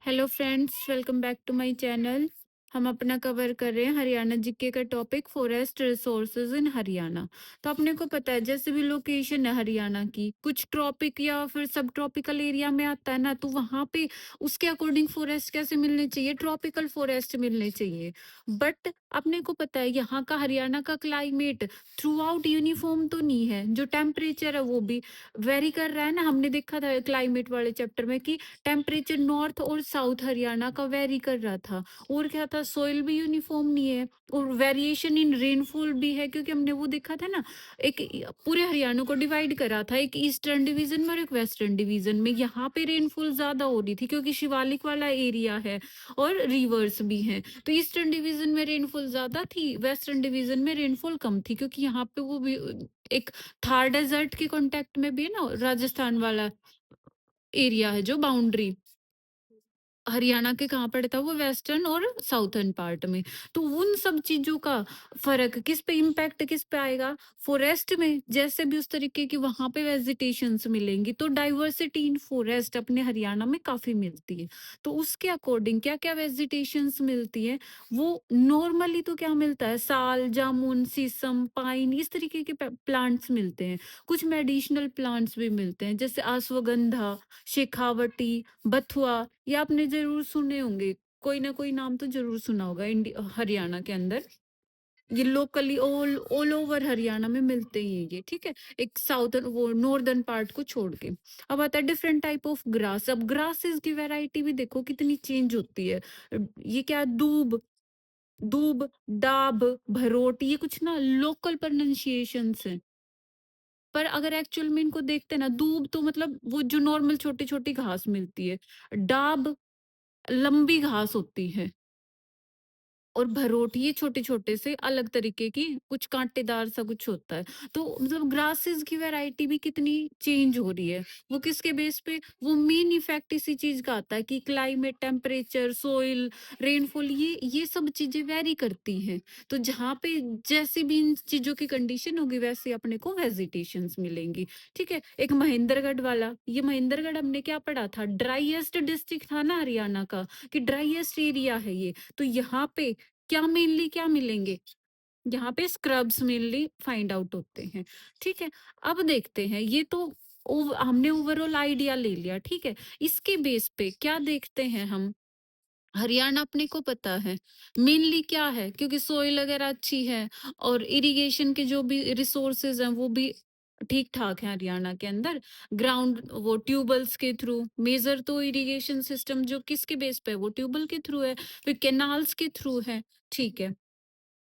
Hello friends, welcome back to my channel. हम अपना cover कर रहे हैं हरियाणा जीके का topic forest resources in Haryana. तो अपने को पता है जैसे भी लोकेशन है हरियाणा की, कुछ ट्रॉपिक या फिर सब ट्रॉपिकल एरिया में आता है ना, तो वहां पे उसके अकॉर्डिंग फॉरेस्ट कैसे मिलने चाहिए, ट्रॉपिकल फॉरेस्ट मिलने चाहिए। बट अपने को पता है यहाँ का हरियाणा का क्लाइमेट थ्रू आउट यूनिफॉर्म तो नहीं है। जो टेम्परेचर है वो भी वेरी कर रहा है ना। हमने देखा था क्लाइमेट वाले चैप्टर में कि टेम्परेचर नॉर्थ और साउथ हरियाणा का वेरी कर रहा था। और क्या था, सोइल भी यूनिफॉर्म नहीं है और वेरिएशन इन रेनफॉल भी है, क्योंकि हमने वो देखा था ना, एक पूरे हरियाणा को डिवाइड करा था, एक ईस्टर्न डिवीजन में और एक वेस्टर्न डिवीजन में। यहाँ पे रेनफॉल ज्यादा हो रही थी क्योंकि शिवालिक वाला एरिया है और रिवर्स भी हैं। तो ईस्टर्न डिवीजन में रेनफॉल ज्यादा थी, वेस्टर्न डिवीजन में रेनफॉल कम थी, क्योंकि यहाँ पे वो भी एक थार डेजर्ट के कांटेक्ट में भी है ना, राजस्थान वाला एरिया है जो बाउंड्री हरियाणा के कहाँ पड़ता है, वो वेस्टर्न और साउथर्न पार्ट में। तो उन सब चीजों का फर्क किस पे, इम्पैक्ट किस पे आएगा, फॉरेस्ट में। जैसे भी उस तरीके की वहां पे वेजिटेशंस मिलेंगी, तो डाइवर्सिटी इन फॉरेस्ट अपने हरियाणा में काफी मिलती है। तो उसके अकॉर्डिंग क्या क्या वेजिटेशंस मिलती है, वो नॉर्मली तो क्या मिलता है, साल, जामुन, शीशम, पाइन, इस तरीके के प्लांट्स मिलते हैं। कुछ मेडिसिनल प्लांट्स भी मिलते हैं, जैसे अश्वगंधा, शेखावटी, बथुआ। ये आपने जरूर सुने होंगे, कोई ना कोई नाम तो जरूर सुना होगा। हरियाणा के अंदर ये locally all all over Haryana में मिलते ही हैं ये, ठीक है। एक साउथर्न वो नॉर्दर्न पार्ट को छोड़ के। अब आता है डिफरेंट टाइप ऑफ ग्रास। अब ग्रासेस की वैरायटी भी देखो कितनी चेंज होती है। ये क्या, दूब, दूब, डाब, भरोट, ये कुछ ना लोकल प्रोनाउंसिएशंस हैं। पर अगर एक्चुअल में इनको देखते हैं ना, दूब तो मतलब वो जो नॉर्मल छोटी छोटी घास मिलती है। डाब लंबी घास होती है। और भरोट ये छोटे-छोटे से अलग तरीके की कुछ कांटेदार सा कुछ होता है। तो मतलब ग्रासेस की वैरायटी भी कितनी चेंज हो रही है। वो किसके बेस पे? वो मेन इफेक्ट इसी चीज़ का आता है कि क्लाइमेट, टेम्परेचर, सोइल, रेनफॉल, ये सब चीज़ें वेरी करती हैं। तो जहाँ पे जैसी भी इन चीज़ों की कंडीशन होगी, वैसे अपने को वेजिटेशंस मिलेंगी। ठीक है? एक महेंद्रगढ़ वाला, ये महेंद्रगढ़ हमने क्या पढ़ा था? ड्राइएस्ट डिस्ट्रिक्ट था ना हरियाणा का, कि ड्राइएस्ट एरिया है ये। तो यहाँ पे क्या मेनली क्या मिलेंगे? यहाँ पे स्क्रब्स मेनली फाइंड आउट होते हैं। ठीक है? अब देखते हैं, ये तो हमने ओवरऑल आइडिया ले लिया, ठीक है। इसके बेस पे क्या देखते हैं हम, हरियाणा अपने को पता है मेनली क्या है, क्योंकि सोइल वगैरह अच्छी है और इरिगेशन के जो भी रिसोर्सेज हैं वो भी ठीक ठाक है हरियाणा के अंदर। ग्राउंड वो ट्यूबल्स के थ्रू, मेजर तो इरिगेशन सिस्टम जो किसके बेस पे है, वो ट्यूबल के थ्रू है, फिर कैनाल्स के थ्रू है। ठीक है।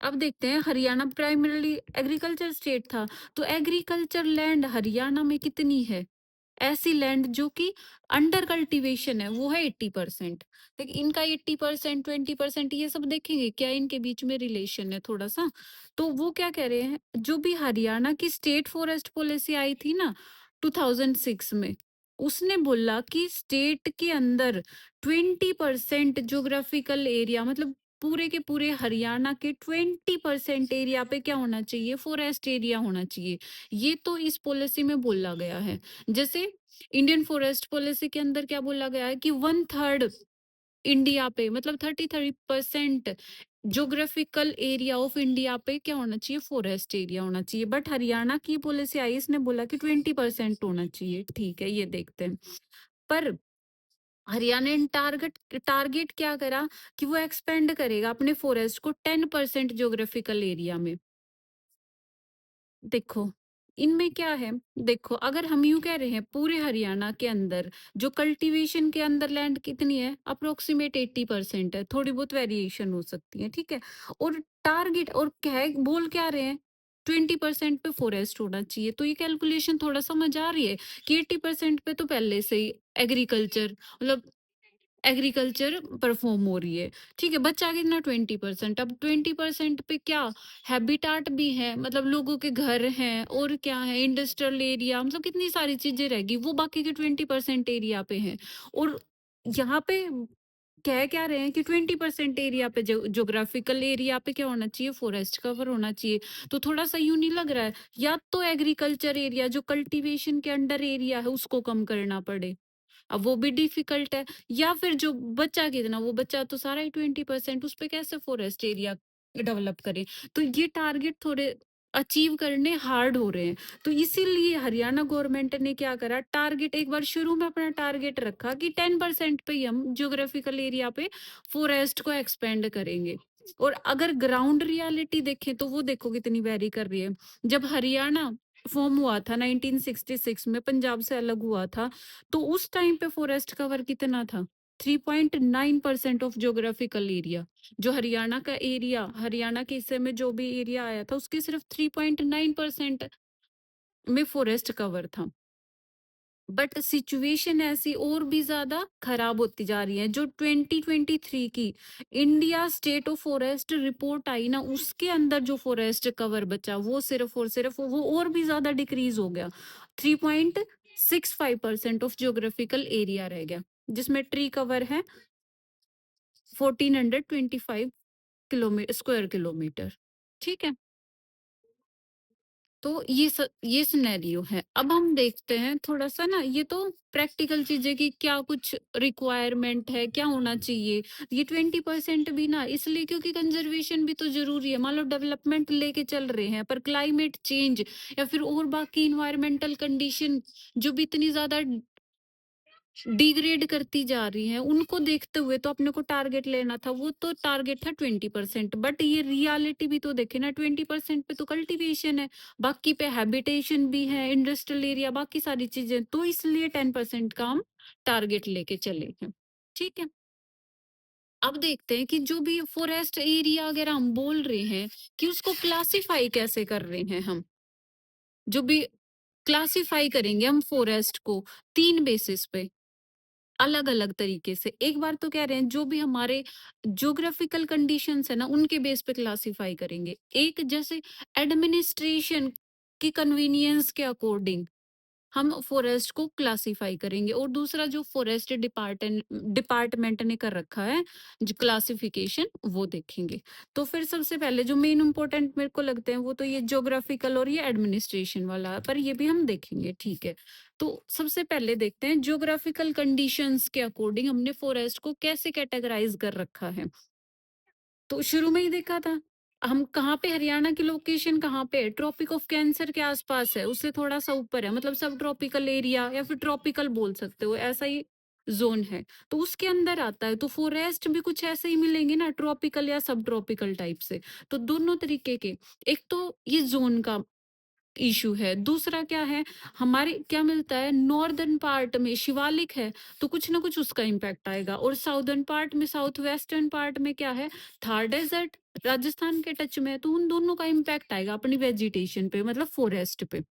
अब देखते हैं, हरियाणा प्राइमरीली एग्रीकल्चर स्टेट था, तो एग्रीकल्चर लैंड हरियाणा में कितनी है? ऐसी लैंड जो कि अंडर कल्टीवेशन है, वो है 80%। लेकिन इनका 80%, 20% ये सब देखेंगे क्या इनके बीच में रिलेशन है थोड़ा सा। तो वो क्या कह रहे हैं, जो भी हरियाणा की स्टेट फॉरेस्ट पॉलिसी आई थी ना 2006 में, उसने बोला कि स्टेट के अंदर 20% ज्योग्राफिकल एरिया, मतलब पूरे के पूरे हरियाणा के 20% एरिया पे क्या होना चाहिए, फॉरेस्ट एरिया होना चाहिए। ये तो इस पॉलिसी में बोला गया है। जैसे इंडियन फॉरेस्ट पॉलिसी के अंदर क्या बोला गया है कि 1/3 इंडिया पे, मतलब 33% ज्योग्राफिकल एरिया ऑफ इंडिया पे क्या होना चाहिए, फॉरेस्ट एरिया होना चाहिए। बट हरियाणा की पॉलिसी आई, इसने बोला कि 20% होना चाहिए। ठीक है, ये देखते हैं। पर हरियाणा ने टारगेट टारगेट क्या करा कि वो एक्सपेंड करेगा अपने फॉरेस्ट को 10% ज्योग्राफिकल एरिया में। देखो, इनमें क्या है, देखो अगर हम यूँ कह रहे हैं पूरे हरियाणा के अंदर जो कल्टीवेशन के अंदर लैंड कितनी है, अप्रोक्सीमेट 80% है, थोड़ी बहुत वेरिएशन हो सकती है, ठीक है। और टारगेट और क्या है, बोल क्या रहे हैं, 20% पे फॉरेस्ट होना चाहिए। तो ये कैलकुलेशन थोड़ा समझ आ रही है कि 80% पे तो पहले से ही एग्रीकल्चर, मतलब एग्रीकल्चर परफॉर्म हो रही है। ठीक है, बचा कितना, 20%। अब 20% पे क्या, हैबिटाट भी है, मतलब लोगों के घर हैं, और क्या है, इंडस्ट्रियल एरिया, मतलब कितनी सारी चीजें रहेगी, वो बाकी के 20% एरिया पे है। और यहाँ पे कह क्या रहे हैं कि 20% एरिया पे, ज्योग्राफिकल एरिया पे क्या होना चाहिए, फॉरेस्ट कवर होना चाहिए। तो थोड़ा सा यूं नहीं लग रहा है, या तो एग्रीकल्चर एरिया जो कल्टीवेशन के अंडर एरिया है उसको कम करना पड़े। अब वो भी डिफिकल्ट है। या फिर जो बचा कितना, वो बचा तो सारा ही 20%, उस पे कैसे फॉरेस्ट एरिया डेवलप करें? तो ये टारगेट थोड़े अचीव करने हार्ड हो रहे हैं। तो इसीलिए हरियाणा गवर्नमेंट ने क्या करा, टारगेट एक बार शुरू में अपना टारगेट रखा कि 10% पे ही हम ज्योग्राफिकल एरिया पे फॉरेस्ट को एक्सपेंड करेंगे। और अगर ग्राउंड रियलिटी देखें तो वो देखो कितनी वेरी कर रही है। जब हरियाणा फॉर्म हुआ था 1966 में, पंजाब से अलग हुआ था, तो उस टाइम पे फॉरेस्ट कवर कितना था? 3.9% ऑफ ज्योग्राफिकल एरिया। जो हरियाणा का एरिया, हरियाणा के हिस्से में जो भी एरिया आया था, उसके सिर्फ 3.9% में फॉरेस्ट कवर था। बट सिचुएशन ऐसी और भी ज्यादा खराब होती जा रही है। जो 2023 की India state of forest report आई ना, उसके अंदर जो फॉरेस्ट कवर बचा वो सिर्फ और सिर्फ वो और भी ज्यादा डिक्रीज हो गया। 3.65% ऑफ ज्योग्राफिकल एरिया रह गया, जिसमें ट्री कवर है 1425 किलोमीटर, स्क्वायर किलोमीटर। ठीक है। तो ये सिनेरियो है। अब हम देखते हैं थोड़ा-सा ना, ये तो प्रैक्टिकल चीज़ें कि क्या कुछ रिक्वायरमेंट है, क्या होना चाहिए। ये 20% भी ना इसलिए क्योंकि कंज़र्वेशन भी तो ज़रूरी है। मान लो डेवलपमेंट लेके चल रहे हैं, पर क्लाइमेट चेंज या फिर और बाकी एनवायरमेंटल कंडीशन जो भी इतनी ज़्यादा डिग्रेड करती जा रही हैं, उनको देखते हुए तो अपने को टारगेट लेना था। वो तो टारगेट था 20%, बट ये रियलिटी भी तो देखे ना, 20% पे तो कल्टीवेशन है, बाकी पे हैबिटेशन भी है, इंडस्ट्रियल एरिया, बाकी सारी चीजें। तो इसलिए 10% का हम टारगेट लेके चले हैं। ठीक है। अब देखते हैं कि जो भी फॉरेस्ट एरिया अगर हम बोल रहे हैं, कि उसको क्लासिफाई कैसे कर रहे हैं हम। जो भी क्लासिफाई करेंगे हम फॉरेस्ट को 3 बेसिस पे, अलग-अलग तरीके से। एक बार तो कह रहे हैं जो भी हमारे ज्योग्राफिकल कंडीशंस है ना, उनके बेस पे क्लासिफाई करेंगे। एक जैसे एडमिनिस्ट्रेशन की कन्वीनियंस के अकॉर्डिंग हम फॉरेस्ट को क्लासिफाई करेंगे, और दूसरा जो फॉरेस्ट डिपार्टमेंट ने कर रखा है जो क्लासिफिकेशन, वो देखेंगे। तो फिर सबसे पहले जो मेन इंपॉर्टेंट मेरे को लगते हैं वो तो ये ज्योग्राफिकल और ये एडमिनिस्ट्रेशन वाला है, पर ये भी हम देखेंगे। ठीक है। तो सबसे पहले देखते हैं ज्योग्राफिकल कंडीशंस के अकॉर्डिंग हमने फॉरेस्ट को कैसे कैटेगराइज कर रखा है। तो शुरू में ही देखा था, हम कहाँ पे, हरियाणा की लोकेशन कहाँ पे है, ट्रॉपिक ऑफ कैंसर के आसपास है, उससे थोड़ा सा ऊपर है, मतलब सब ट्रॉपिकल एरिया या फिर ट्रॉपिकल बोल सकते हो, ऐसा ही जोन है। तो उसके अंदर आता है, तो फॉरेस्ट भी कुछ ऐसे ही मिलेंगे ना, ट्रॉपिकल या सब ट्रॉपिकल टाइप से। तो दोनों तरीके के, एक तो ये जोन का इश्यू है। दूसरा क्या है, हमारे क्या मिलता है, नॉर्दर्न पार्ट में शिवालिक है, तो कुछ ना कुछ उसका इम्पैक्ट आएगा। और साउदर्न पार्ट में, साउथ वेस्टर्न पार्ट में क्या है, थार डेजर्ट, राजस्थान के टच में है, तो उन दोनों का इम्पैक्ट आएगा अपनी वेजिटेशन पे, मतलब फॉरेस्ट पे।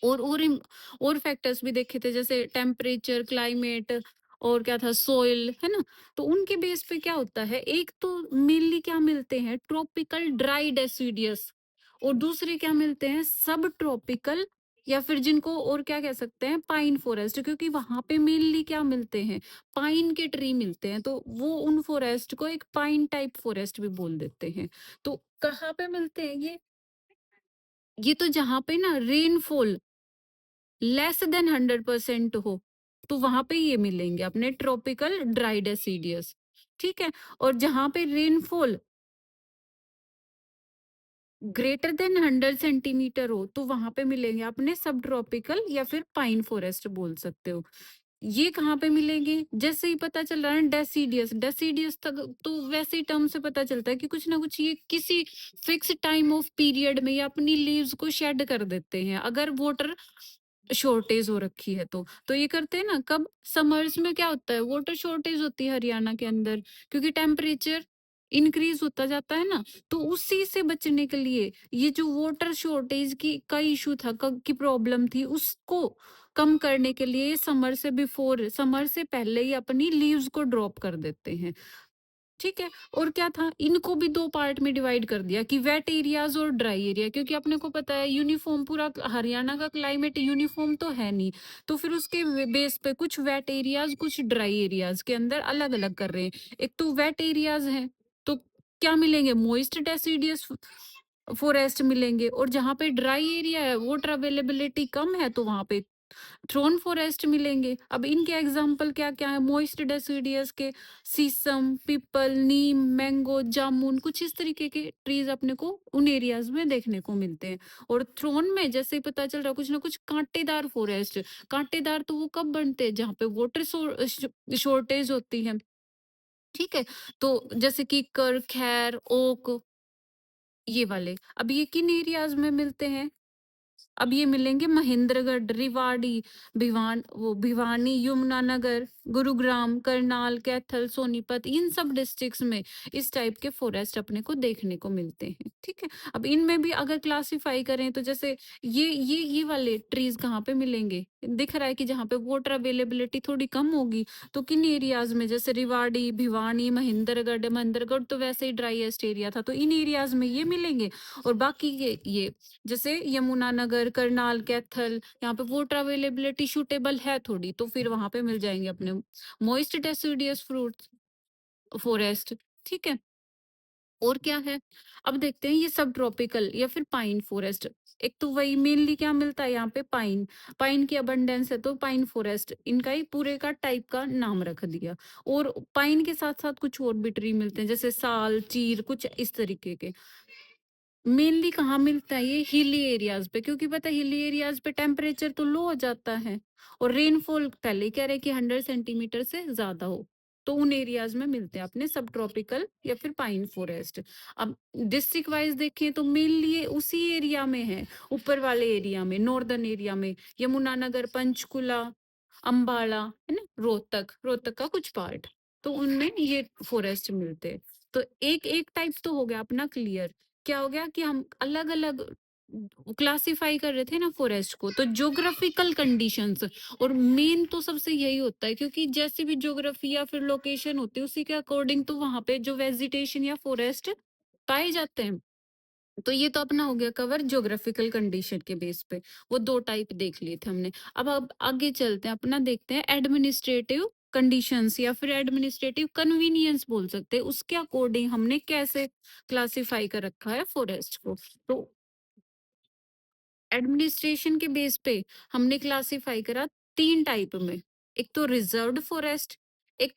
और फैक्टर्स भी देखे थे, जैसे टेम्परेचर, क्लाइमेट, और क्या था, सोइल, है ना। तो उनके बेस पे क्या होता है, एक तो मेनली क्या मिलते हैं, ट्रॉपिकल ड्राई डेसिडियस, और दूसरे क्या मिलते हैं, सब ट्रॉपिकल, या फिर जिनको और क्या कह सकते हैं, पाइन फॉरेस्ट, क्योंकि वहां पे मेनली क्या मिलते हैं, पाइन के ट्री मिलते हैं, तो वो उन फॉरेस्ट को एक पाइन टाइप फॉरेस्ट भी बोल देते हैं। तो कहाँ पे मिलते हैं ये तो जहाँ पे ना रेनफॉल लेस देन 100% हो, तो वहां पे ये मिलेंगे अपने ट्रॉपिकल ड्राई डेसिडियस। ठीक है। और जहां पे रेनफॉल ग्रेटर देन 100 सेंटीमीटर हो, तो वहां पे मिलेंगे अपने सब ट्रॉपिकल या फिर पाइन फॉरेस्ट बोल सकते हो। ये कहाँ पे मिलेंगे, जैसे ही पता चल रहा है डेसिडियस, डेसिडियस तक तो वैसे ही टर्म से पता चलता है कि कुछ ना कुछ ये किसी फिक्स टाइम ऑफ पीरियड में ये अपनी लीव्स को शेड कर देते हैं, अगर वाटर शॉर्टेज हो रखी है तो ये करते हैं ना कब, समर्स में क्या होता है, वाटर शॉर्टेज होती है हरियाणा के अंदर, क्योंकि टेम्परेचर इंक्रीज होता जाता है ना। तो उसी से बचने के लिए ये जो वाटर शॉर्टेज का इशू था, की प्रॉब्लम थी, उसको कम करने के लिए समर से बिफोर, समर से पहले ही अपनी लीव्स को ड्रॉप कर देते हैं। ठीक है। और क्या था, इनको भी 2 पार्ट में डिवाइड कर दिया कि वेट एरियाज और ड्राई एरिया, क्योंकि अपने को पता है यूनिफॉर्म, पूरा हरियाणा का क्लाइमेट यूनिफॉर्म तो है नहीं। तो फिर उसके बेस पे कुछ वेट एरियाज, कुछ ड्राई एरियाज के अंदर अलग अलग कर रहे हैं। एक तो वेट एरियाज हैं, तो क्या मिलेंगे, मोइस्ट डेसिडियस फॉरेस्ट मिलेंगे, और जहाँ पे ड्राई एरिया है, वाटर अवेलेबिलिटी कम है, तो वहां पे थ्रोन फॉरेस्ट मिलेंगे। अब इनके एग्जाम्पल क्या-क्या है, मॉइस्ट डेसिडियस के शीशम, पीपल, नीम, मैंगो, जामुन, कुछ इस तरीके के ट्रीज़ अपने को उन एरियाज़ में देखने को मिलते हैं। और थ्रोन में जैसे ही पता चल रहा है कुछ ना कुछ कांटेदार फॉरेस्ट, कांटेदार तो वो कब बनते हैं जहाँ पे वाटर शॉर्टेज होती है, ठीक है? तो जैसे कि कर, खैर, ओक, ये वाले। अब ये किन एरियाज़ में मिलते हैं? अब ये मिलेंगे महेंद्रगढ़, रेवाड़ी, भिवानी, यमुनानगर, गुरुग्राम, करनाल, कैथल, सोनीपत, इन सब डिस्ट्रिक्ट्स में इस टाइप के फॉरेस्ट अपने को देखने को मिलते हैं, ठीक है? अब इनमें भी अगर क्लासिफाई करें तो जैसे ये वाले ट्रीज कहाँ पे मिलेंगे? दिख रहा है कि जहाँ पे वाटर अवेलेबिलिटी थोड़ी कम होगी, तो किन एरियाज में, जैसे रेवाड़ी, भिवानी, महेंद्रगढ़ तो वैसे ही ड्राईएस्ट एरिया था, तो इन एरियाज में ये मिलेंगे। और बाकी ये जैसे यमुनानगर, करनाल, कैथल, यहाँ पे वाटर अवेलेबिलिटी सूटेबल है थोड़ी, तो फिर वहां पे मिल जाएंगे अपने मॉइस्ट डेसिडियस फ्रूट्स फॉरेस्ट, ठीक है? और क्या है? अब देखते हैं ये सब ट्रॉपिकल या फिर पाइन फॉरेस्ट। एक तो वही मेनली क्या मिलता है यहाँ पे, पाइन, पाइन की अबंडेंस है तो पाइन फॉरेस्ट, इनका ही पूरे का टाइप का नाम रख दिया। और पाइन के साथ साथ कुछ और भी ट्री मिलते हैं, जैसे साल, चीर, कुछ इस तरीके के। मेनली कहाँ मिलता है ये? हिली एरियाज पे, क्योंकि पता है हिली एरियाज पे टेम्परेचर तो लो हो जाता है और रेनफॉल पहले ही कह रहे हैं कि 100 सेंटीमीटर से ज्यादा हो, तो उन एरियाज में मिलते हैं अपने सब ट्रॉपिकल या फिर पाइन फॉरेस्ट। अब डिस्ट्रिक्ट वाइज देखें तो मेनली ये उसी एरिया में है, ऊपर वाले एरिया में, नॉर्दर्न एरिया में, यमुनानगर, पंचकुला, अंबाला, है ना, रोहतक का कुछ पार्ट, तो उनमें ये फॉरेस्ट मिलते हैं। तो एक एक टाइप तो हो गया अपना क्लियर। क्या हो गया कि हम अलग अलग क्लासिफाई कर रहे थे ना फॉरेस्ट को, तो ज्योग्राफिकल कंडीशंस, और मेन तो सबसे यही होता है, क्योंकि जैसे भी ज्योग्राफी या फिर लोकेशन होती है उसी के अकॉर्डिंग तो वहां पे जो वेजिटेशन या फॉरेस्ट पाए जाते हैं। तो ये तो अपना हो गया कवर ज्योग्राफिकल कंडीशन के बेस पे, वो दो टाइप देख लिए थे हमने। अब आगे चलते हैं, अपना देखते हैं एडमिनिस्ट्रेटिव कंडीशंस या फिर एडमिनिस्ट्रेटिव कन्वीनियंस बोल सकते हैं, उसके अकॉर्डिंग हमने कैसे क्लासिफाई कर रखा है फॉरेस्ट को। तो एडमिनिस्ट्रेशन के बेस पे हमने क्लासिफाई करा तीन टाइप में। एक तो रिजर्व्ड फॉरेस्ट, एक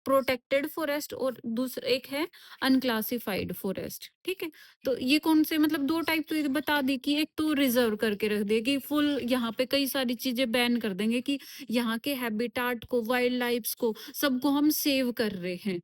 प्रोटेक्टेड फॉरेस्ट, और दूसरा एक है अनक्लासिफाइड फॉरेस्ट, ठीक है? तो ये कौन से, मतलब दो टाइप तो ये बता दी कि एक तो रिजर्व करके रख दिया कि फुल यहाँ पे कई सारी चीजें बैन कर देंगे कि यहाँ के हैबिटाट को, वाइल्ड लाइफ को, सबको हम सेव कर रहे हैं,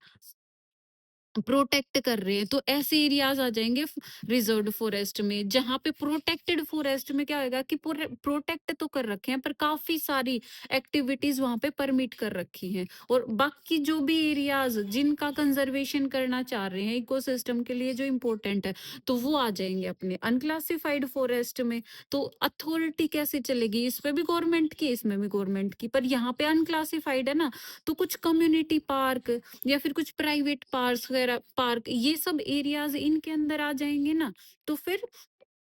प्रोटेक्ट कर रहे हैं, तो ऐसे एरियाज आ जाएंगे रिजर्व्ड फॉरेस्ट में। जहां पे प्रोटेक्टेड फॉरेस्ट में क्या होगा कि प्रोटेक्ट तो कर रखे हैं पर काफी सारी एक्टिविटीज वहां पे परमिट कर रखी हैं, और बाकी जो भी एरियाज जिनका कंजर्वेशन करना चाह रहे हैं इकोसिस्टम के लिए जो इम्पोर्टेंट है, तो वो आ जाएंगे अपने अनक्लासिफाइड फॉरेस्ट में। तो अथॉरिटी कैसे चलेगी? इस पे भी गवर्नमेंट की, इसमें भी गवर्नमेंट की, पर यहाँ पे अनक्लासिफाइड है ना, तो कुछ कम्युनिटी पार्क या फिर कुछ प्राइवेट पार्क वगैरह, पार्क, ये सब एरियाज इनके अंदर आ जाएंगे ना, तो फिर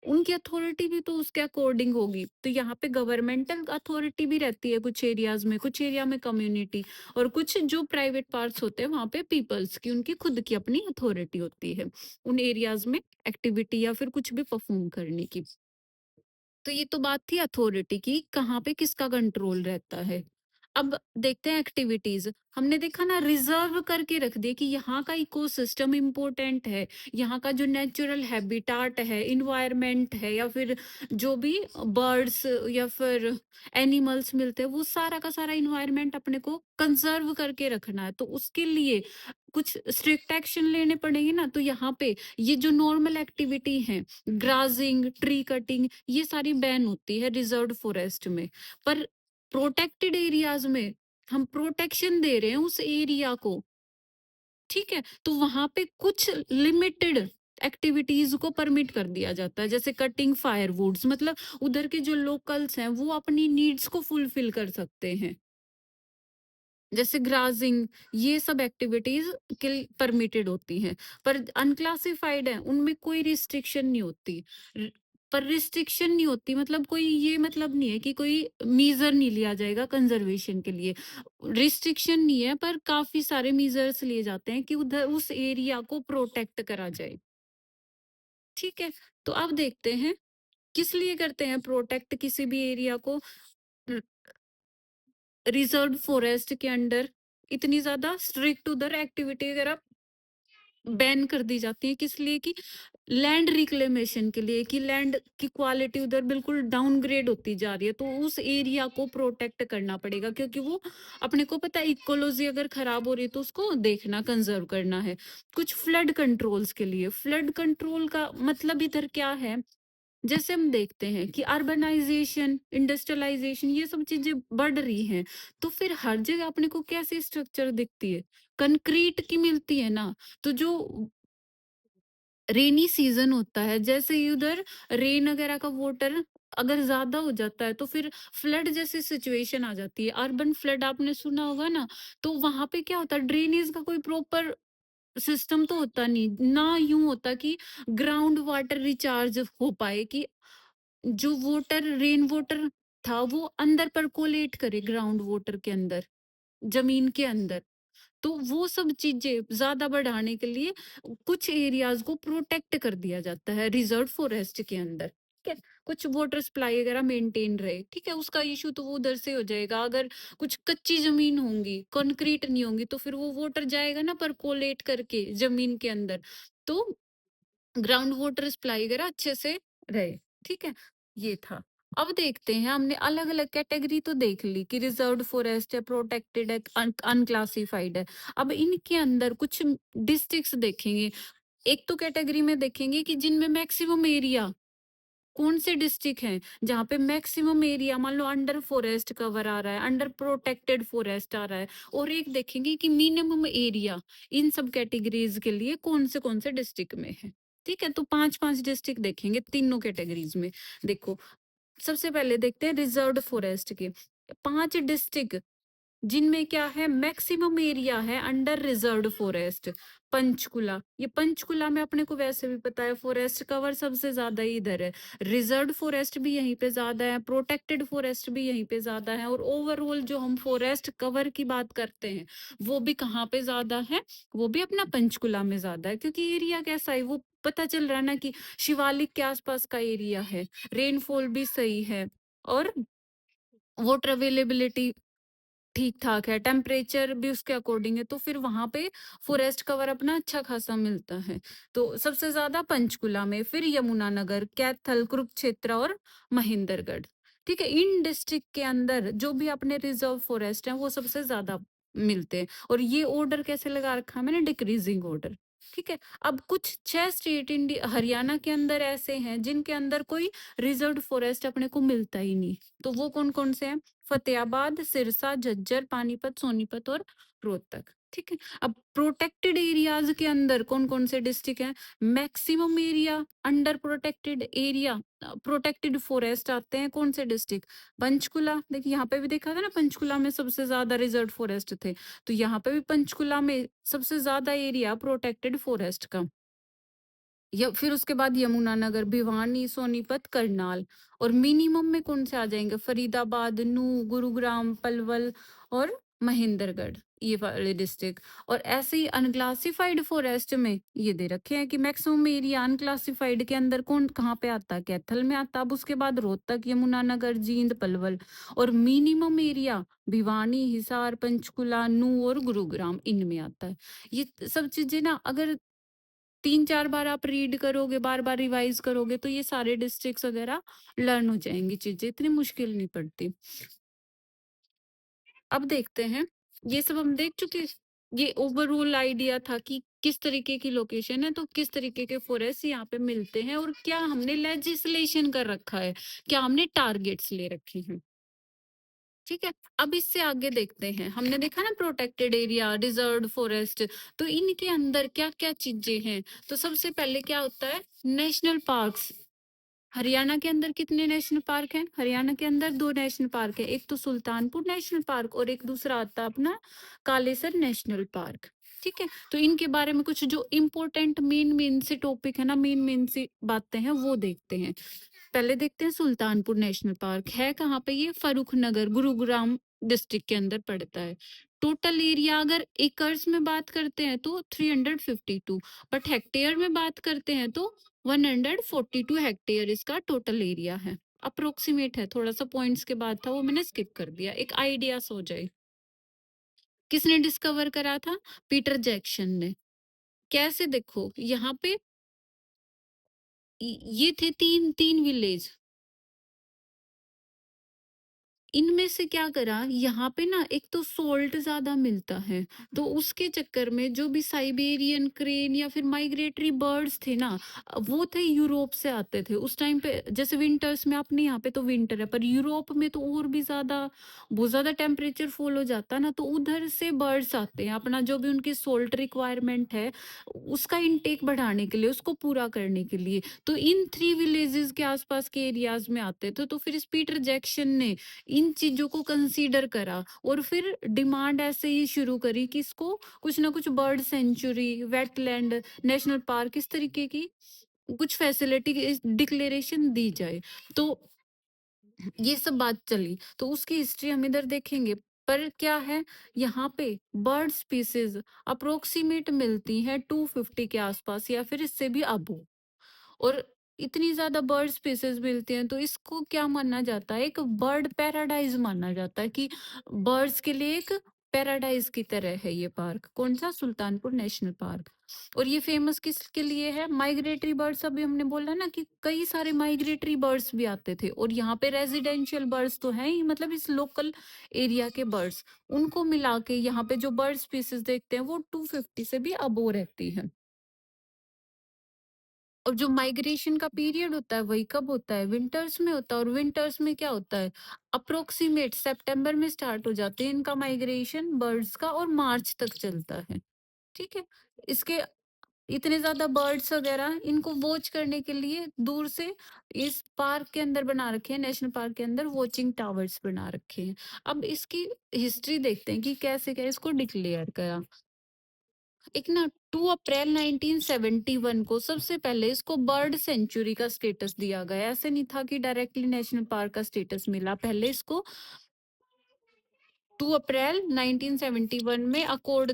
उनकी अथॉरिटी भी तो उसके अकॉर्डिंग होगी। तो यहाँ पे गवर्नमेंटल अथॉरिटी भी रहती है कुछ एरियाज में, कुछ एरिया में कम्युनिटी, और कुछ जो प्राइवेट पार्क्स होते हैं वहां पे पीपल्स की, उनकी खुद की अपनी अथॉरिटी होती है उन एरियाज में एक्टिविटी या फिर कुछ भी परफॉर्म करने की। तो ये तो बात थी अथॉरिटी की, कहाँ पे किसका कंट्रोल रहता है। अब देखते हैं एक्टिविटीज। हमने देखा ना, रिजर्व करके रख दिया कि यहाँ का इकोसिस्टम इम्पोर्टेंट है, यहाँ का जो नेचुरल हैबिटाट है, इन्वायरमेंट है, या फिर जो भी बर्ड्स या फिर एनिमल्स मिलते हैं, वो सारा का सारा इन्वायरमेंट अपने को कंजर्व करके रखना है, तो उसके लिए कुछ स्ट्रिक्ट एक्शन लेने पड़ेंगे ना। तो यहाँ पे ये जो नॉर्मल एक्टिविटी है, ग्राजिंग, ट्री कटिंग, ये सारी बैन होती है रिजर्व्ड फॉरेस्ट में। पर प्रोटेक्टेड एरियाज में हम प्रोटेक्शन दे रहे हैं उस एरिया को, ठीक है? तो वहां पे कुछ लिमिटेड एक्टिविटीज को परमिट कर दिया जाता है, जैसे कटिंग फायरवुड्स, मतलब उधर के जो लोकल्स हैं वो अपनी नीड्स को फुलफिल कर सकते हैं, जैसे ग्राजिंग, ये सब एक्टिविटीज के परमिटेड होती हैं। पर अनक्लासिफाइड है उनमें कोई रिस्ट्रिक्शन नहीं होती। र- पर रिस्ट्रिक्शन नहीं होती मतलब कोई ये मतलब नहीं है कि कोई मीजर नहीं लिया जाएगा कंजर्वेशन के लिए, रिस्ट्रिक्शन नहीं है, पर काफी सारे मीजर्स लिए जाते हैं कि उधर उस एरिया को प्रोटेक्ट करा जाए, ठीक है? तो अब देखते हैं किस लिए करते हैं प्रोटेक्ट किसी भी एरिया को? रिजर्व फॉरेस्ट के अंडर इतनी ज्यादा स्ट्रिक्ट उधर एक्टिविटी वगैरह बैन कर दी जाती है, किस लिए? कि लैंड रिक्लेमेशन के लिए, कि लैंड की क्वालिटी उधर बिल्कुल डाउनग्रेड होती जा रही है, तो उस एरिया को प्रोटेक्ट करना पड़ेगा, क्योंकि वो अपने को पता है इकोलॉजी अगर खराब हो रही है तो उसको देखना, कंजर्व करना है। कुछ फ्लड कंट्रोल्स के लिए, फ्लड कंट्रोल का मतलब इधर क्या है? जैसे हम देखते हैं कि अर्बनाइजेशन, इंडस्ट्रियलाइजेशन, ये सब चीजें बढ़ रही हैं, तो फिर हर जगह अपने को कैसी स्ट्रक्चर दिखती है? कंक्रीट की मिलती है ना। तो जो रेनी सीजन होता है, जैसे ही उधर रेन वगैरह का वाटर अगर ज्यादा हो जाता है तो फिर फ्लड जैसी सिचुएशन आ जाती है। अर्बन फ्लड आपने सुना होगा ना। तो वहां पे क्या होता है, ड्रेनेज का कोई प्रॉपर सिस्टम तो होता नहीं ना, यूं होता कि ग्राउंड वाटर रिचार्ज हो पाए, कि जो वाटर, रेन वाटर था वो अंदर परकोलेट करे ग्राउंड वाटर के अंदर, जमीन के अंदर। तो वो सब चीजें ज्यादा बढ़ाने के लिए कुछ एरियाज को प्रोटेक्ट कर दिया जाता है रिजर्व फॉरेस्ट के अंदर। ठीक है, कुछ वाटर सप्लाई वगैरह मेंटेन रहे, ठीक है, उसका इशू तो वो उधर से हो जाएगा। अगर कुछ कच्ची जमीन होंगी, कंक्रीट नहीं होंगी, तो फिर वो वाटर जाएगा ना परकोलेट करके जमीन के अंदर, तो ग्राउंड वाटर सप्लाई वगैरह अच्छे से रहे। ठीक है, ये था। अब देखते हैं, हमने अलग अलग कैटेगरी तो देख ली कि रिजर्व्ड फॉरेस्ट है, प्रोटेक्टेड है, अनक्लासिफाइड है। अब इनके अंदर कुछ डिस्ट्रिक्ट्स देखेंगे। एक तो कैटेगरी में देखेंगे कि जिनमें मैक्सिमम एरिया, कौन से डिस्ट्रिक्ट हैं जहाँ पे मैक्सिमम एरिया, मान लो अंडर फॉरेस्ट कवर आ रहा है, अंडर प्रोटेक्टेड फॉरेस्ट आ रहा है। और एक देखेंगे कि मिनिमम एरिया इन सब कैटेगरीज के लिए कौन से डिस्ट्रिक्ट में है। ठीक है, तो पांच पांच डिस्ट्रिक्ट देखेंगे तीनों कैटेगरीज में। देखो, सबसे पहले देखते हैं रिजर्व्ड फॉरेस्ट के 5 डिस्ट्रिक्ट जिनमें क्या है, मैक्सिमम एरिया है अंडर रिजर्व्ड फॉरेस्ट। पंचकुला, ये पंचकुला में अपने को वैसे भी पता है फॉरेस्ट कवर सबसे ज्यादा ही इधर है। रिजर्व्ड फॉरेस्ट भी यहीं पे ज्यादा है, प्रोटेक्टेड फॉरेस्ट भी यहीं पे ज्यादा है, और ओवरऑल जो हम फॉरेस्ट कवर की बात करते हैं वो भी कहाँ पे ज्यादा है? वो भी अपना पंचकुला में ज्यादा है, क्योंकि एरिया कैसा है वो पता चल रहा है ना, कि शिवालिक के आसपास का एरिया है, रेनफॉल भी सही है, और वाटर अवेलेबिलिटी ठीक ठाक है, टेम्परेचर भी उसके अकॉर्डिंग है, तो फिर वहां पे फॉरेस्ट कवर अपना अच्छा खासा मिलता है। तो सबसे ज्यादा पंचकुला में, फिर यमुनानगर, कैथल, कुरुक्षेत्र और महेंद्रगढ़। ठीक है, इन डिस्ट्रिक्ट के अंदर जो भी अपने रिजर्व फॉरेस्ट है वो सबसे ज्यादा मिलते हैं। और ये ऑर्डर कैसे लगा रखा है मैंने, डिक्रीजिंग ऑर्डर। ठीक है, अब कुछ 6 स्टेट इंडिया हरियाणा के अंदर ऐसे हैं जिनके अंदर कोई रिजर्व फॉरेस्ट अपने को मिलता ही नहीं। तो वो कौन कौन से हैं? फतेहाबाद, सिरसा, झज्जर, पानीपत, सोनीपत और रोहतक। ठीक है, अब प्रोटेक्टेड एरियाज के अंदर कौन कौन से डिस्ट्रिक्ट हैं? Maximum area under protected area, protected forest आते हैं कौन से डिस्ट्रिक्ट? पंचकुला। देखिए यहाँ पे भी देखा था ना, पंचकुला में सबसे ज्यादा रिजर्व फॉरेस्ट थे, तो यहाँ पे भी पंचकुला में सबसे ज्यादा एरिया प्रोटेक्टेड फॉरेस्ट का। या फिर उसके बाद यमुनानगर, भिवानी, सोनीपत, करनाल। और मिनिमम में कौन से आ जाएंगे? फरीदाबाद, नूह, गुरुग्राम, पलवल और महेंद्रगढ़, ये वाले डिस्ट्रिक्ट। और ऐसे ही अनक्लासिफाइड फॉरेस्ट में ये दे रखे हैं कि मैक्सिमम एरिया अनक्लासिफाइड के अंदर कौन कहाँ पे आता है? कैथल में आता है। अब उसके बाद रोहतक, यमुनानगर, जींद, पलवल। और मिनिमम एरिया भिवानी, हिसार, पंचकुला, नूह और गुरुग्राम, इनमें आता है। ये सब चीजें ना अगर 3-4 बार आप रीड करोगे, बार-बार रिवाइज करोगे, तो ये सारे डिस्ट्रिक्ट्स वगैरह लर्न हो जाएंगी, चीजें इतनी मुश्किल नहीं पड़ती। अब देखते हैं, ये सब हम देख चुके हैं। ये ओवरऑल आइडिया था कि किस तरीके की लोकेशन है, तो किस तरीके के फॉरेस्ट यहाँ पे मिलते हैं, और क्या हमने लेजिस्लेशन कर रखा है, क्या हमने टारगेट्स ले रखे हैं। ठीक है, अब इससे आगे देखते हैं। हमने देखा ना प्रोटेक्टेड एरिया, रिजर्व्ड फॉरेस्ट, तो इनके अंदर क्या क्या चीजें हैं। तो सबसे पहले क्या होता है? National parks. हरियाणा के अंदर कितने नेशनल पार्क हैं? हरियाणा के अंदर 2 नेशनल पार्क है, एक तो सुल्तानपुर नेशनल पार्क और एक दूसरा आता है अपना कालेसर नेशनल पार्क। ठीक है, तो इनके बारे में कुछ जो इम्पोर्टेंट मेन मेन से टॉपिक है ना, मेन मेन सी बातें हैं वो देखते हैं। पहले देखते हैं सुल्तानपुर नेशनल पार्क है कहाँ पे? ये फर्रुखनगर, गुरुग्राम डिस्ट्रिक्ट के अंदर पड़ता है। टोटल एरिया अगर एकर्स में बात करते हैं तो 352, बट हेक्टेयर में बात करते हैं तो 142 हेक्टेयर इसका टोटल एरिया है। अप्रोक्सीमेट है, थोड़ा सा पॉइंट्स के बाद था वो मैंने स्किप कर दिया, एक आइडिया हो जाए। किसने डिस्कवर करा था? पीटर जैक्सन ने। कैसे? देखो यहाँ पे ये थे तीन तीन विलेज, इनमें से क्या करा, यहाँ पे ना एक तो सोल्ट ज्यादा मिलता है, तो उसके चक्कर में जो भी साइबेरियन क्रेन या फिर माइग्रेटरी बर्ड्स थे ना, वो थे यूरोप से आते थे उस टाइम पे। जैसे विंटर्स में, अपने यहाँ पे तो विंटर है, पर यूरोप में तो और भी ज्यादा, बहुत ज्यादा टेम्परेचर फॉल हो जाता है ना, तो उधर से बर्ड्स आते हैं अपना जो भी उनकी सोल्ट रिक्वायरमेंट है उसका इनटेक बढ़ाने के लिए, उसको पूरा करने के लिए, तो इन थ्री विलेजेस के आसपास के एरियाज में आते थे। तो फिर इस पीटर जैक्सन ने इन चीजों को कंसीडर करा और फिर डिमांड ऐसे ही शुरू करी कि इसको कुछ ना कुछ bird sanctuary, wetland, national park, इस तरीके की कुछ फैसिलिटी डिक्लेरेशन दी जाए। तो ये सब बात चली, तो उसकी हिस्ट्री हम इधर देखेंगे। पर क्या है, यहाँ पे बर्ड स्पीसीज अप्रोक्सीमेट मिलती हैं 250 के आसपास या फिर इससे भी अबो। और इतनी ज्यादा बर्ड स्पीसीज मिलती हैं तो इसको क्या माना जाता है, एक बर्ड पैराडाइज माना जाता है, कि बर्ड्स के लिए एक पैराडाइज की तरह है ये पार्क। कौन सा? Sultanpur national park. और ये फेमस किसके लिए है? माइग्रेटरी बर्ड्स, अभी हमने बोला ना कि कई सारे माइग्रेटरी बर्ड्स भी आते थे, और यहाँ पे रेजिडेंशियल बर्ड्स तो हैं ही, मतलब इस लोकल एरिया के बर्ड्स, उनको मिला के यहाँ पे जो बर्ड स्पीसीज देखते हैं वो 250 से भी अबो रहती है। और जो माइग्रेशन का पीरियड होता है वही कब होता है? विंटर्स में होता है। और विंटर्स में क्या होता है, अप्रोक्सीमेट सितंबर में स्टार्ट हो जाते हैं इनका माइग्रेशन बर्ड्स का, और मार्च तक चलता है। ठीक है। इसके इतने ज्यादा बर्ड्स वगैरह, इनको वॉच करने के लिए दूर से इस पार्क के अंदर बना रखे हैं, नेशनल पार्क के अंदर वॉचिंग टावर्स बना रखे हैं। अब इसकी हिस्ट्री देखते हैं कि कैसे क्या इसको डिक्लेयर करा। एक ना 2 अप्रैल 1971 को सबसे पहले इसको बर्ड सेंचुरी का स्टेटस दिया गया। ऐसे नहीं था कि डायरेक्टली नेशनल पार्क का स्टेटस मिला, पहले इसको 2 अप्रैल 1971 में अकॉर्ड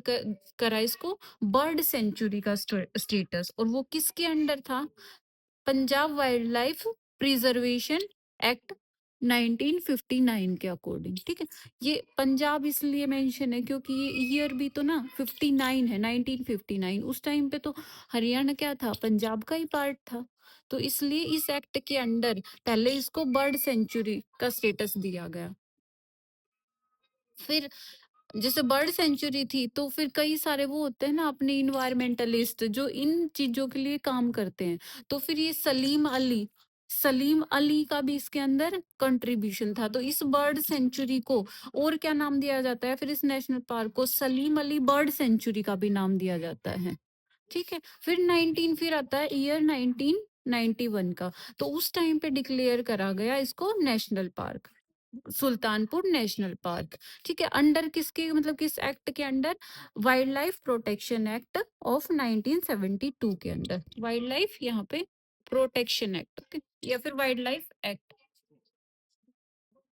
करा इसको बर्ड सेंचुरी का स्टेटस। और वो किसके अंडर था? Punjab wild life preservation act 1959 के अकॉर्डिंग। ठीक है। ये पंजाब इसलिए मेंशन है क्योंकि ये ईयर भी तो ना 59 है, 1959। उस टाइम पे तो हरियाणा क्या था, पंजाब का ही पार्ट था। तो इसलिए इस एक्ट के अंडर पहले इसको बर्ड सेंचुरी का स्टेटस दिया गया। फिर जैसे बर्ड सेंचुरी थी तो फिर कई सारे वो होते हैं ना अपने इन्वायरमेंटलिस्ट जो इन चीजों के लिए काम करते हैं। तो फिर ये सलीम अली का भी इसके अंदर कंट्रीब्यूशन था। तो इस बर्ड सेंचुरी को और क्या नाम दिया जाता है, फिर इस नेशनल पार्क को सलीम अली बर्ड सेंचुरी का भी नाम दिया जाता है। ठीक है। फिर आता है ईयर 1991 का, तो उस टाइम पे डिक्लेयर करा गया इसको national park, Sultanpur national park. ठीक है। अंडर किसके, मतलब किस एक्ट के under? Wild life protection act of 1972 के अंडर, वाइल्ड लाइफ यहाँ पे प्रोटेक्शन एक्ट, ओके, या फिर वाइल्ड लाइफ एक्ट।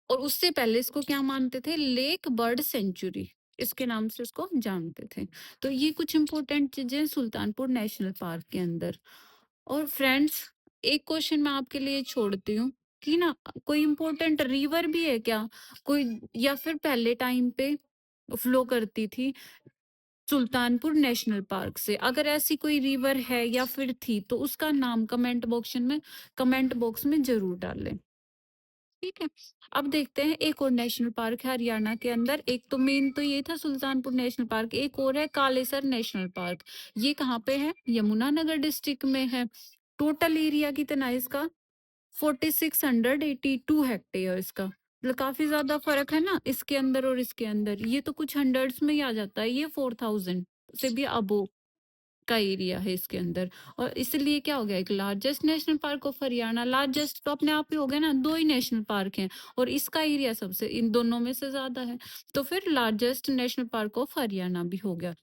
और उससे पहले इसको क्या मानते थे? लेक बर्ड सेंचुरी, इसके नाम से इसको जानते थे। तो ये कुछ इंपॉर्टेंट चीजें सुल्तानपुर नेशनल पार्क के अंदर। और फ्रेंड्स, एक क्वेश्चन मैं आपके लिए छोड़ती हूँ कि ना, कोई इंपॉर्टेंट रिवर भी है क्या कोई, या फिर पहले टाइम पे फ्लो करती थी सुल्तानपुर नेशनल पार्क से? अगर ऐसी कोई रिवर है या फिर थी तो उसका नाम कमेंट बॉक्स में जरूर डालें। ठीक है। अब देखते हैं एक और नेशनल पार्क है हरियाणा के अंदर। एक तो मेन तो ये था सुल्तानपुर नेशनल पार्क, एक और है कालेसर नेशनल पार्क। ये कहाँ पे है? यमुनानगर डिस्ट्रिक्ट में है। टोटल एरिया कितना है इसका? 4682 हेक्टेयर इसका। मतलब काफी ज्यादा फर्क है ना इसके अंदर और इसके अंदर। ये तो कुछ हंड्रेड्स में ही आ जाता है, ये 4000 से भी अबो का एरिया है इसके अंदर। और इसलिए क्या हो गया, एक largest national park of Haryana. Largest तो अपने आप ही हो गया ना, दो ही नेशनल पार्क हैं और इसका एरिया सबसे इन दोनों में से ज्यादा है, तो फिर largest national park of Haryana भी हो गया।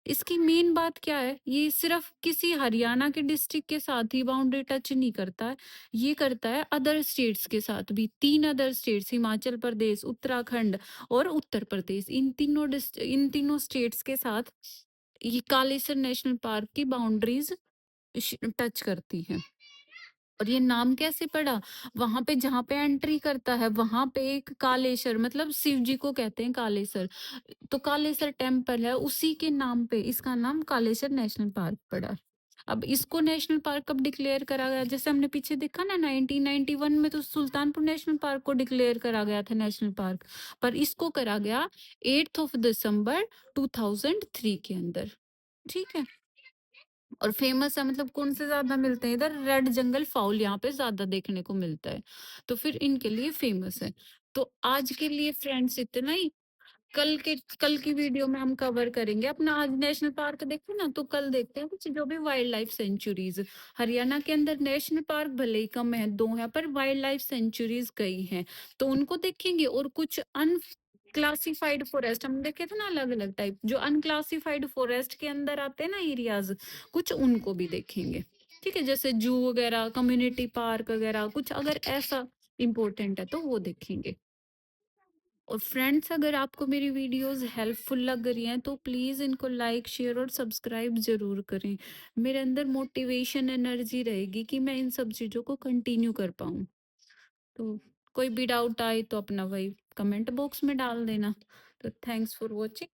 इसकी मेन बात क्या है, ये सिर्फ किसी हरियाणा के डिस्ट्रिक्ट के साथ ही बाउंड्री टच नहीं करता है, ये करता है अदर स्टेट्स के साथ भी। 3 अदर स्टेट्स, हिमाचल प्रदेश, उत्तराखंड और उत्तर प्रदेश, इन तीनों स्टेट्स के साथ ये कालेसर नेशनल पार्क की बाउंड्रीज टच करती हैं। और ये नाम कैसे पड़ा? वहाँ पे जहाँ पे एंट्री करता है, वहाँ पे एक कालेश्वर, मतलब शिव जी को कहते हैं कालेश्वर। तो कालेश्वर टेम्पल है, उसी के नाम पे इसका नाम कालेश्वर नेशनल पार्क पड़ा। अब इसको नेशनल पार्क कब डिक्लेयर करा गया? जैसे हमने पीछे देखा ना, 1991 में तो सुल्तानपुर नेशनल पार्क को डिक्लेयर करा गया था नेशनल पार्क, पर इसको करा गया 8 ऑफ दिसंबर 2003 के अंदर। ठीक है। और फेमस है, मतलब कौन से ज्यादा मिलते हैं इधर? रेड जंगल फाउल यहाँ पे ज्यादा देखने को मिलता है, तो फिर इनके लिए फेमस है। तो आज के लिए फ्रेंड्स इतना ही। कल की वीडियो में हम कवर करेंगे अपना। आज नेशनल पार्क देखो ना, तो कल देखते हैं कुछ जो भी वाइल्ड लाइफ सेंचुरीज हरियाणा के अंदर। नेशनल पार्क भले ही कम है, 2 है, पर वाइल्ड लाइफ सेंचुरीज कई हैं, तो उनको देखेंगे। और कुछ अनक्लासिफाइड फॉरेस्ट हम देखे थे ना, अलग अलग टाइप जो अनक्लासिफाइड फॉरेस्ट के अंदर आते हैं ना एरियाज, कुछ उनको भी देखेंगे। ठीक है, जैसे जू वगैरह, कम्युनिटी पार्क वगैरह, कुछ अगर ऐसा इम्पोर्टेंट है तो वो देखेंगे। और फ्रेंड्स, अगर आपको मेरी वीडियोस हेल्पफुल लग रही हैं तो प्लीज़ इनको लाइक, शेयर और सब्सक्राइब ज़रूर करें। मेरे अंदर मोटिवेशन, एनर्जी रहेगी कि मैं इन सब चीज़ों को कंटिन्यू कर पाऊँ। तो कोई भी डाउट आए तो अपना वही कमेंट बॉक्स में डाल देना। तो थैंक्स फॉर वॉचिंग।